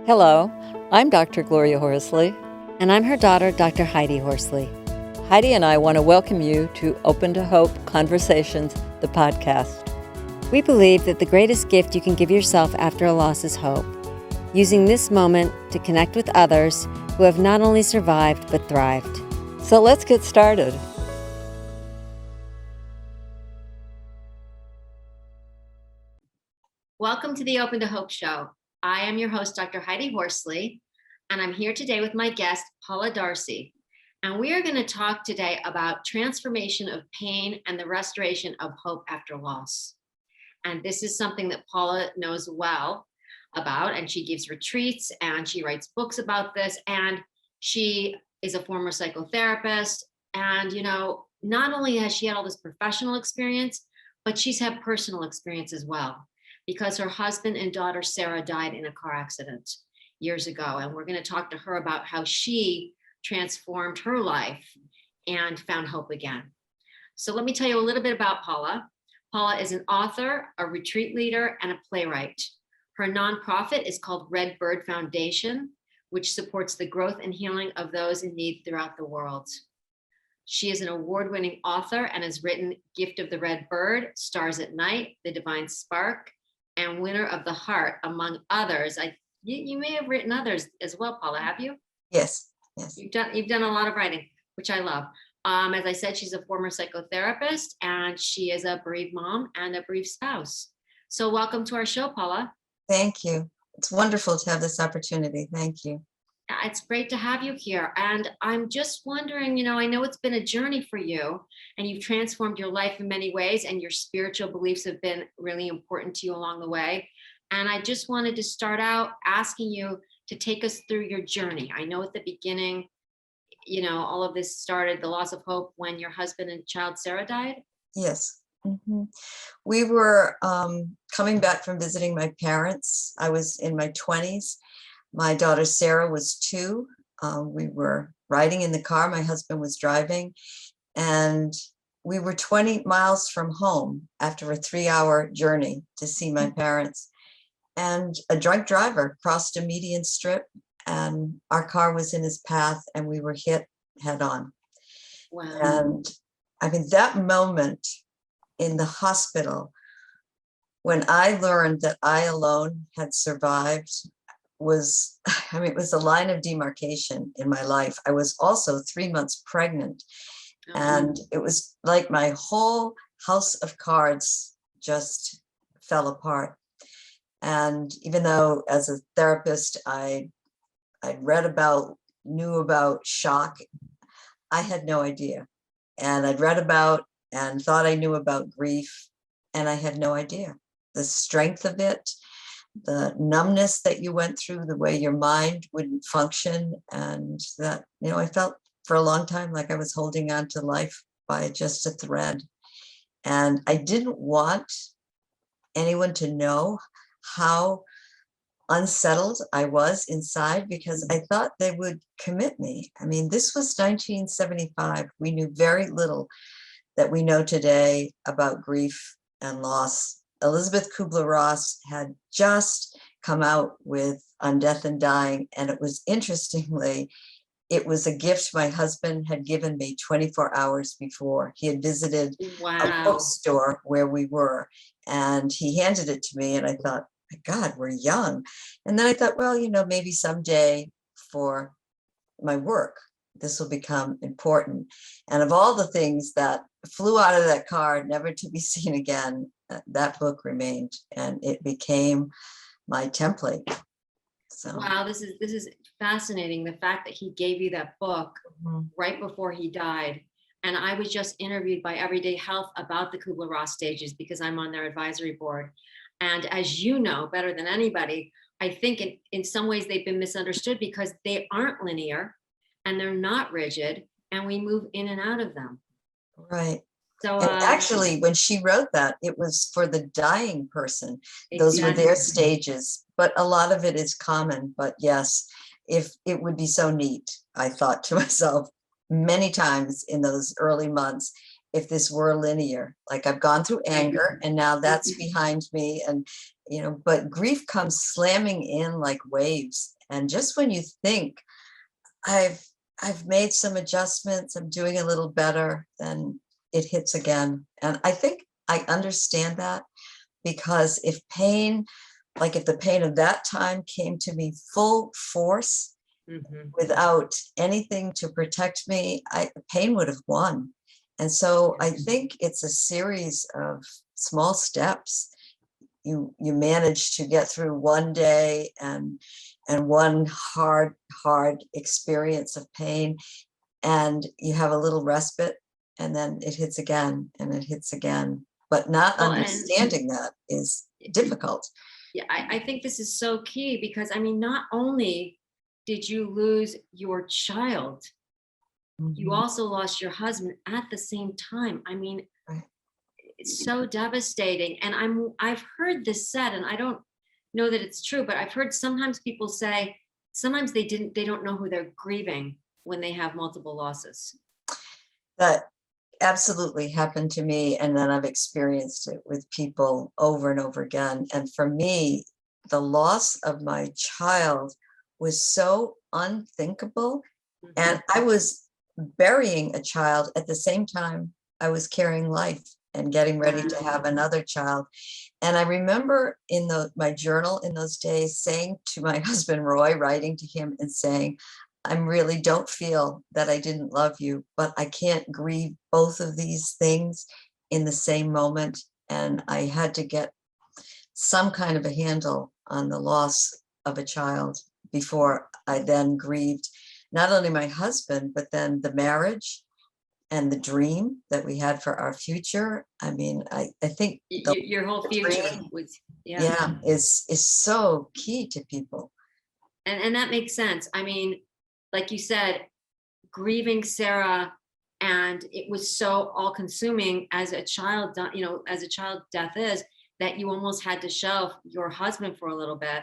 Hello, I'm Dr. Gloria Horsley. And I'm her daughter, Dr. Heidi Horsley. Heidi and I want to welcome you to Open to Hope Conversations, the podcast. We believe that the greatest gift you can give yourself after a loss is hope, using this moment to connect with others who have not only survived but thrived. So let's get started. Welcome to the Open to Hope Show. I am your host, Dr. Heidi Horsley, and I'm here today with my guest, Paula D'Arcy. And we are going to talk today about transformation of pain and the restoration of hope after loss. And this is something that Paula knows well about, and she gives retreats and she writes books about this. And she is a former psychotherapist. And, not only has she had all this professional experience, but she's had personal experience as well, because her husband and daughter, Sarah, died in a car accident years ago. And we're going to talk to her about how she transformed her life and found hope again. So let me tell you a little bit about Paula. Paula is an author, a retreat leader, and a playwright. Her nonprofit is called Red Bird Foundation, which supports the growth and healing of those in need throughout the world. She is an award-winning author and has written Gift of the Red Bird, Stars at Night, The Divine Spark, and Winner of the Heart, among others. You may have written others as well, Paula, have you? Yes. You've done a lot of writing, which I love. As I said, she's a former psychotherapist, and she is a bereaved mom and a bereaved spouse. So welcome to our show, Paula. Thank you. It's wonderful to have this opportunity. Thank you. It's great to have you here. And I'm just wondering, I know it's been a journey for you and you've transformed your life in many ways, and your spiritual beliefs have been really important to you along the way. And I just wanted to start out asking you to take us through your journey. I know at the beginning, all of this started, the loss of hope, when your husband and child, Sarah, died. Yes. Mm-hmm. We were coming back from visiting my parents. I was in my 20s. My daughter, Sarah, was 2. We were riding in the car. My husband was driving. And we were 20 miles from home after a 3-hour journey to see my parents. And a drunk driver crossed a median strip, and our car was in his path, and we were hit head on. Wow. And I mean, that moment in the hospital, when I learned that I alone had survived, it was a line of demarcation in my life. I was also 3 months pregnant, and it was like my whole house of cards just fell apart. And even though as a therapist, I knew about shock, I had no idea. And I'd read about and thought I knew about grief, and I had no idea. The strength of it, the numbness that you went through, the way your mind wouldn't function, and that, I felt for a long time like I was holding on to life by just a thread. And I didn't want anyone to know how unsettled I was inside, because I thought they would commit me. I mean, this was 1975. We knew very little that we know today about grief and loss. Elizabeth Kubler-Ross had just come out with On Death and Dying, and it was it was a gift my husband had given me 24 hours before. He had visited a bookstore where we were, and he handed it to me, and I thought, my God, we're young. And then I thought, well, maybe someday for my work, this will become important. And of all the things that flew out of that car, never to be seen again, that book remained, and it became my template. So wow, this is fascinating. The fact that he gave you that book right before he died. And I was just interviewed by Everyday Health about the KublerRoss Stages, because I'm on their advisory board. And as you know better than anybody, I think in some ways they've been misunderstood, because they aren't linear and they're not rigid, and we move in and out of them. Right. So and actually, when she wrote that, it was for the dying person. Those were their stages, but a lot of it is common. But yes, if it would be so neat, I thought to myself many times in those early months, if this were linear, like I've gone through anger and now that's behind me, and but grief comes slamming in like waves. And just when you think I've made some adjustments, I'm doing a little better, then it hits again. And I think I understand that, because if the pain of that time came to me full force without anything to protect me, the pain would have won. And so I think it's a series of small steps. You manage to get through one day and one hard experience of pain, and you have a little respite, and then it hits again and it hits again. But not understanding that is difficult. Yeah, I think this is so key, because I mean, not only did you lose your child, you also lost your husband at the same time. I mean, Right. It's so devastating. And I've heard this said, and I don't know that it's true, but I've heard sometimes people say sometimes they don't know who they're grieving when they have multiple losses. That absolutely happened to me, and then I've experienced it with people over and over again. And for me, the loss of my child was so unthinkable, and I was burying a child at the same time I was carrying life and getting ready to have another child. And I remember in my journal in those days saying to my husband, Roy, writing to him and saying, I really don't feel that I didn't love you, but I can't grieve both of these things in the same moment. And I had to get some kind of a handle on the loss of a child before I then grieved not only my husband, but then the marriage and the dream that we had for our future. I mean, I think your whole future was, is so key to people. And that makes sense. I mean, like you said, grieving Sarah, and it was so all consuming as a child, as a child death is, that you almost had to shelve your husband for a little bit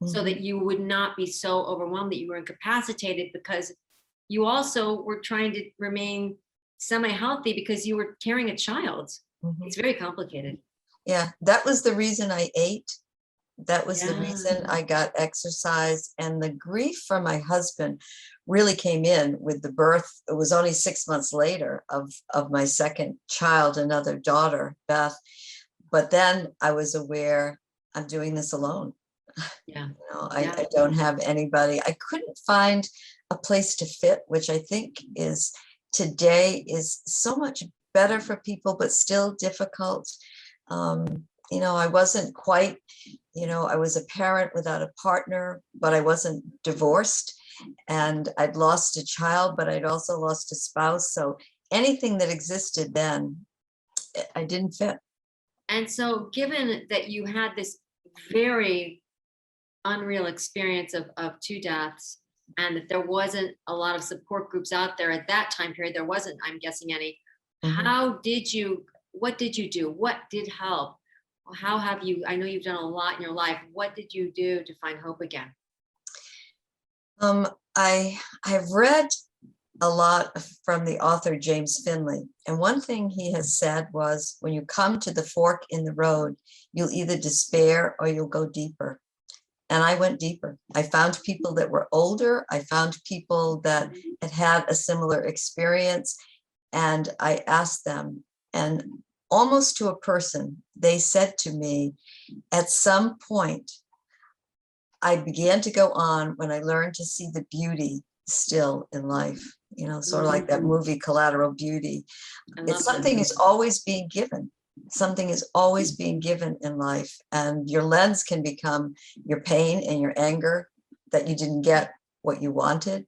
so that you would not be so overwhelmed that you were incapacitated, because you also were trying to remain semi-healthy because you were carrying a child. It's very complicated. Yeah, that was the reason I ate. That was the reason I got exercise. And the grief from my husband really came in with the birth. It was only 6 months later of my second child, another daughter, Beth. But then I was aware I'm doing this alone. I don't have anybody. I couldn't find a place to fit, which I think is today is so much better for people, but still difficult. I wasn't quite, I was a parent without a partner, but I wasn't divorced, and I'd lost a child, but I'd also lost a spouse. So anything that existed then, I didn't fit. And so given that you had this very unreal experience of two deaths, and that there wasn't a lot of support groups out there at that time period, there wasn't, I'm guessing, any. What did you do? What did help? How have you, I know you've done a lot in your life. What did you do to find hope again? I've read a lot from the author James Finley, and one thing he has said was, when you come to the fork in the road, you'll either despair or you'll go deeper. And I went deeper. I found people that were older. I found people that had had a similar experience, and I asked them, and almost to a person, they said to me, at some point, I began to go on when I learned to see the beauty still in life, sort of like that movie Collateral Beauty. It's something is always being given. Something is always being given in life, and your lens can become your pain and your anger that you didn't get what you wanted.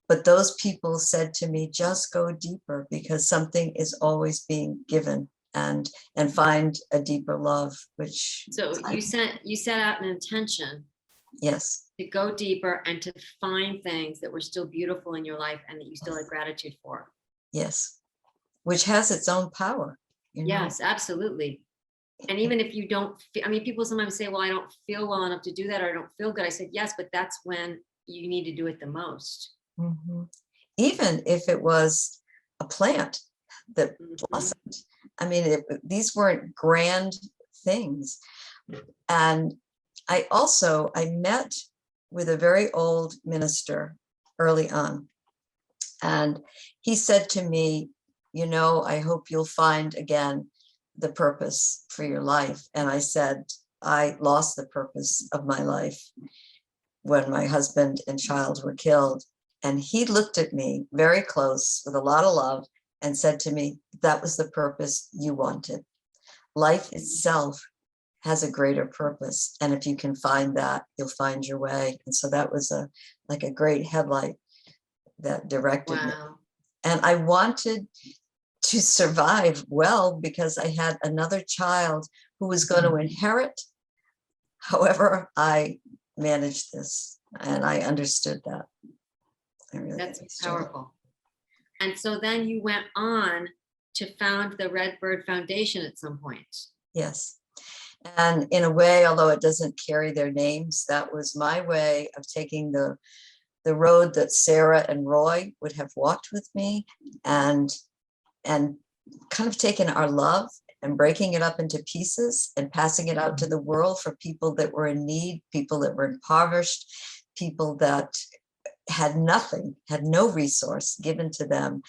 But those people said to me, just go deeper, because something is always being given, and find a deeper love, which. So you set out an intention. Yes. To go deeper and to find things that were still beautiful in your life and that you still had gratitude for. Yes. Which has its own power. Yes, absolutely. And even if you don't, people sometimes say, well, I don't feel well enough to do that, or I don't feel good. I said, yes, but that's when you need to do it the most. Even if it was a plant that blossomed. These weren't grand things, And I met with a very old minister early on. And he said to me, I hope you'll find again the purpose for your life. And I said, I lost the purpose of my life when my husband and child were killed. And he looked at me very close with a lot of love and said to me, that was the purpose you wanted. Life itself has a greater purpose. And if you can find that, you'll find your way. And so that was a great headlight that directed me. And I wanted to survive well because I had another child who was going to inherit. However, I managed this and I understood that. That's powerful. And so then you went on to found the Red Bird Foundation at some point. Yes. And in a way, although it doesn't carry their names, that was my way of taking the road that Sarah and Roy would have walked with me, and kind of taking our love and breaking it up into pieces and passing it out to the world for people that were in need, people that were impoverished, people that had nothing, had no resource given to them,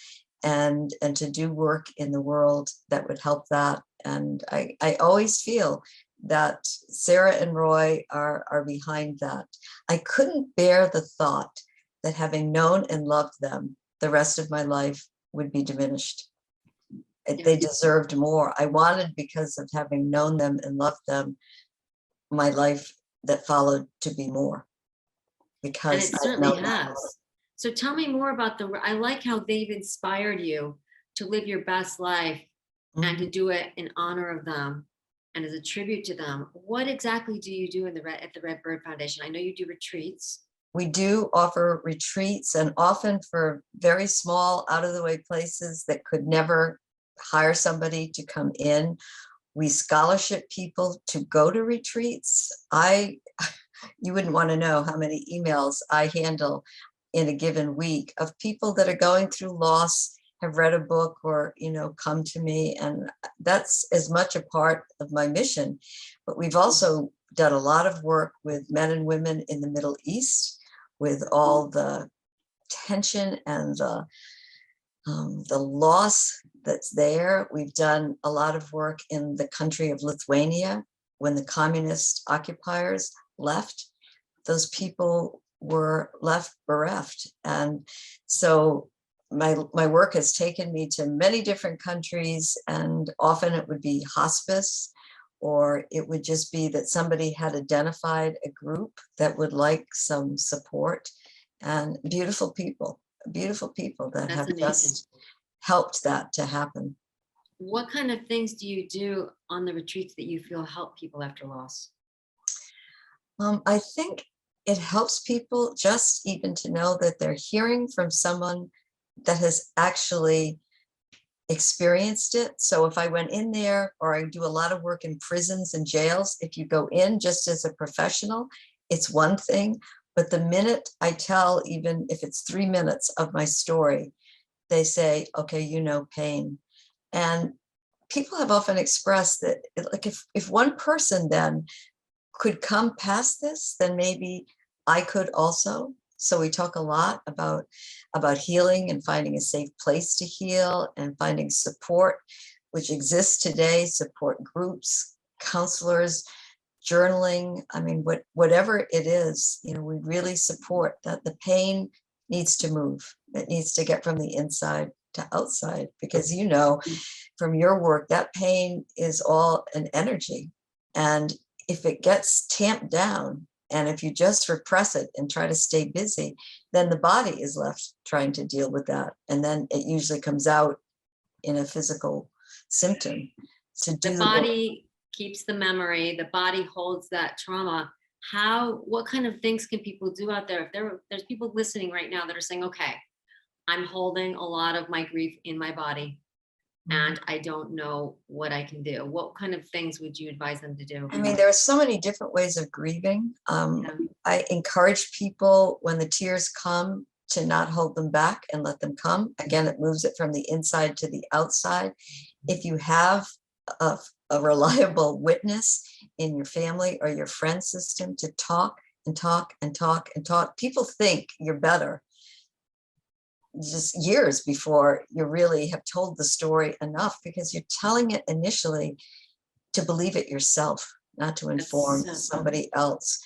and to do work in the world that would help that. And I always feel that Sarah and Roy are behind that. I couldn't bear the thought that having known and loved them, the rest of my life would be diminished. They deserved more. I wanted, because of having known them and loved them, my life that followed to be more. Because and it certainly has. So tell me more about I like how they've inspired you to live your best life and to do it in honor of them and as a tribute to them. What exactly do you do at the Red Bird Foundation? I know you do retreats. We do offer retreats, and often for very small, out of the way places that could never hire somebody to come in. We scholarship people to go to retreats. You wouldn't want to know how many emails I handle in a given week of people that are going through loss, have read a book, or come to me, and that's as much a part of my mission. But we've also done a lot of work with men and women in the Middle East, with all the tension and the loss that's there. We've done a lot of work in the country of Lithuania when the communist occupiers left. Those people were left bereft. And so my work has taken me to many different countries, and often it would be hospice, or it would just be that somebody had identified a group that would like some support, and beautiful people that have just helped that to happen. What kind of things do you do on the retreats that you feel help people after loss? I think it helps people just even to know that they're hearing from someone that has actually experienced it. So if I went in there, or I do a lot of work in prisons and jails, if you go in just as a professional, it's one thing. But the minute I tell, even if it's 3 minutes of my story, they say, okay, pain. And people have often expressed that, like, if one person then could come past this, then maybe I could also. So we talk a lot about healing and finding a safe place to heal, and finding support, which exists today, support groups, counselors, journaling. I mean, whatever it is, we really support that. The pain needs to move. It needs to get from the inside to outside, because from your work, that pain is all an energy. And if it gets tamped down, and if you just repress it and try to stay busy, then the body is left trying to deal with that. And then it usually comes out in a physical symptom. The body keeps the memory, the body holds that trauma. What kind of things can people do out there? If there's people listening right now that are saying, okay, I'm holding a lot of my grief in my body, and I don't know what I can do. What kind of things would you advise them to do? I mean, there are so many different ways of grieving. I encourage people, when the tears come, to not hold them back and let them come. Again, it moves it from the inside to the outside. If you have a reliable witness in your family or your friend system to talk and talk and talk and talk. People think you're better just years before you really have told the story enough, because you're telling it initially to believe it yourself, not to inform somebody else.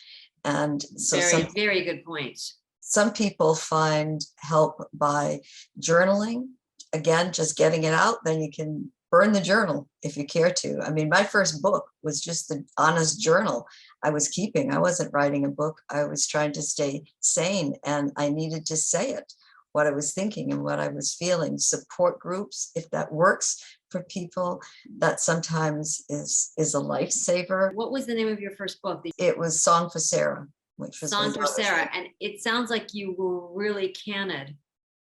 And so very good point. Some people find help by journaling. Again, just getting it out, then you can burn the journal if you care to. I mean, my first book was just the honest journal I was keeping. I wasn't writing a book. I was trying to stay sane, and I needed to say it, what I was thinking and what I was feeling. Support groups, if that works for people, that sometimes is a lifesaver. What was the name of your first book? It was Song for Sarah, which was Song for Sarah. And it sounds like you were really candid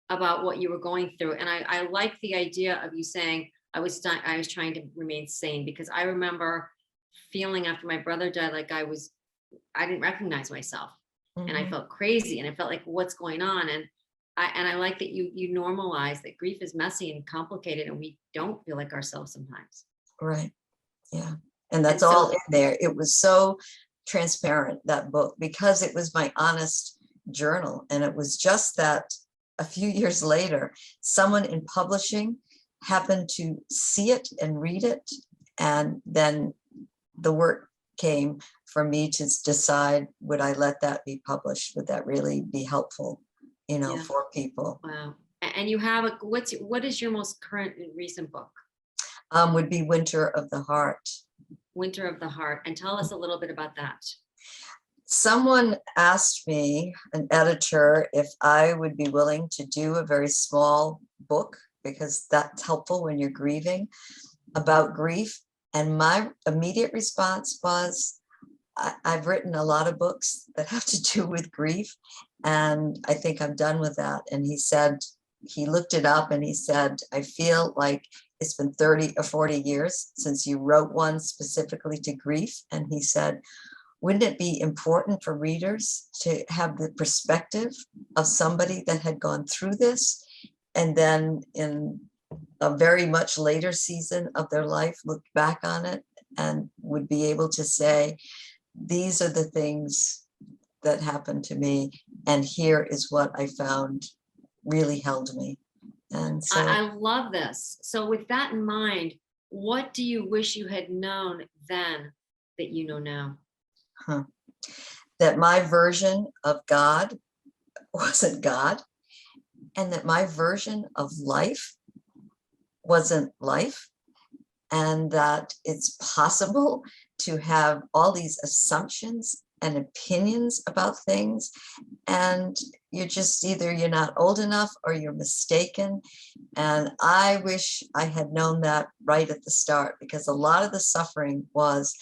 about what you were going through. And I like the idea of you saying, I was trying to remain sane, because I remember feeling after my brother died, like I didn't recognize myself, and I felt crazy, and I felt like, what's going on? And I like that you normalize that grief is messy and complicated, and we don't feel like ourselves sometimes. Right. Yeah. And that's all in there. It was so transparent, that book, because it was my honest journal. And it was just that a few years later, someone in publishing happened to see it and read it. And then the work came for me to decide, would I let that be published? Would that really be helpful, for people? Wow. And you have what is your most current and recent book? Would be Winter of the Heart. Winter of the Heart. And tell us a little bit about that. Someone asked me, an editor, if I would be willing to do a very small book, because that's helpful when you're grieving, about grief. And my immediate response was, I've written a lot of books that have to do with grief, and I think I'm done with that. And he said, he looked it up and he said, I feel like it's been 30 or 40 years since you wrote one specifically to grief. And he said, wouldn't it be important for readers to have the perspective of somebody that had gone through this, and then in a very much later season of their life look back on it and would be able to say, these are the things that happened to me, and here is what I found really held me. And so I love this. So with that in mind, what do you wish you had known then that you know now? That my version of God wasn't God, and that my version of life wasn't life, and that it's possible to have all these assumptions and opinions about things, and you're just either you're not old enough or you're mistaken. And I wish I had known that right at the start, because a lot of the suffering was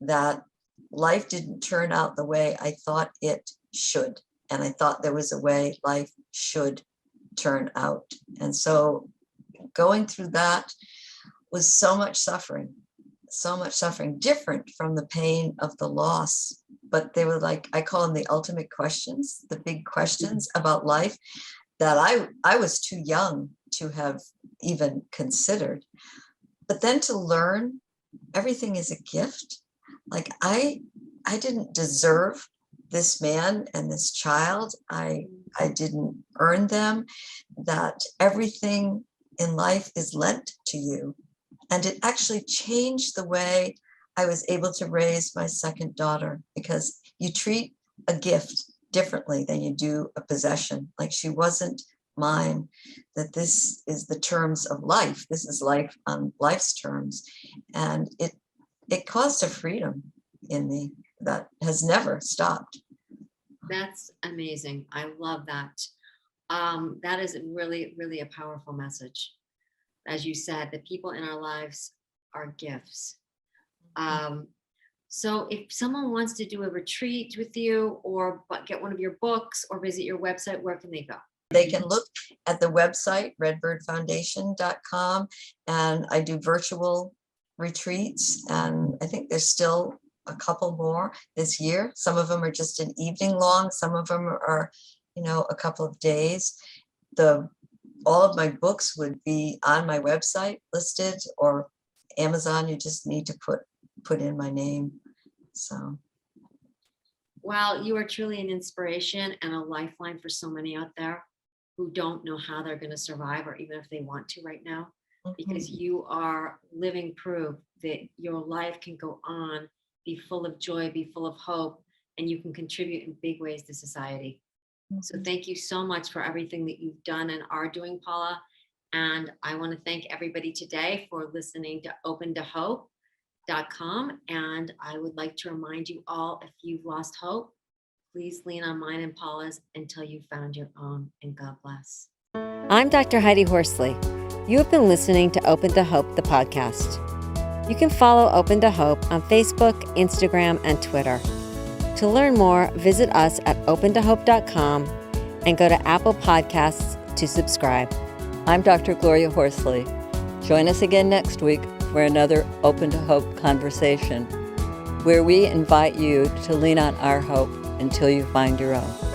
that life didn't turn out the way I thought it should, and I thought there was a way life should turn out. And so going through that was so much suffering, different from the pain of the loss. But they were like, I call them the ultimate questions, the big questions about life that I was too young to have even considered. But then to learn everything is a gift. Like I didn't deserve this man and this child. I didn't earn them, that everything in life is lent to you. And it actually changed the way I was able to raise my second daughter, because you treat a gift differently than you do a possession. Like, she wasn't mine, that this is the terms of life. This is life on life's terms. And it caused a freedom in me that has never stopped. That's amazing. I love that. That is really, really a powerful message. As you said, the people in our lives are gifts. So if someone wants to do a retreat with you, or get one of your books, or visit your website, where can they go? They can look at the website, redbirdfoundation.com, and I do virtual retreats, and I think there's still a couple more this year. Some of them are just an evening long, some of them are, a couple of days. All of my books would be on my website listed, or Amazon, you just need to put in my name. So. Well, you are truly an inspiration and a lifeline for so many out there who don't know how they're going to survive, or even if they want to right now, because you are living proof that your life can go on, be full of joy, be full of hope, and you can contribute in big ways to society. So thank you so much for everything that you've done and are doing, Paula. And I want to thank everybody today for listening to OpenToHope.com. And I would like to remind you all, if you've lost hope, please lean on mine and Paula's until you found your own. And God bless. I'm Dr. Heidi Horsley. You have been listening to Open to Hope, the podcast. You can follow Open to Hope on Facebook, Instagram, and Twitter. To learn more, visit us at opentohope.com and go to Apple Podcasts to subscribe. I'm Dr. Gloria Horsley. Join us again next week for another Open to Hope conversation, where we invite you to lean on our hope until you find your own.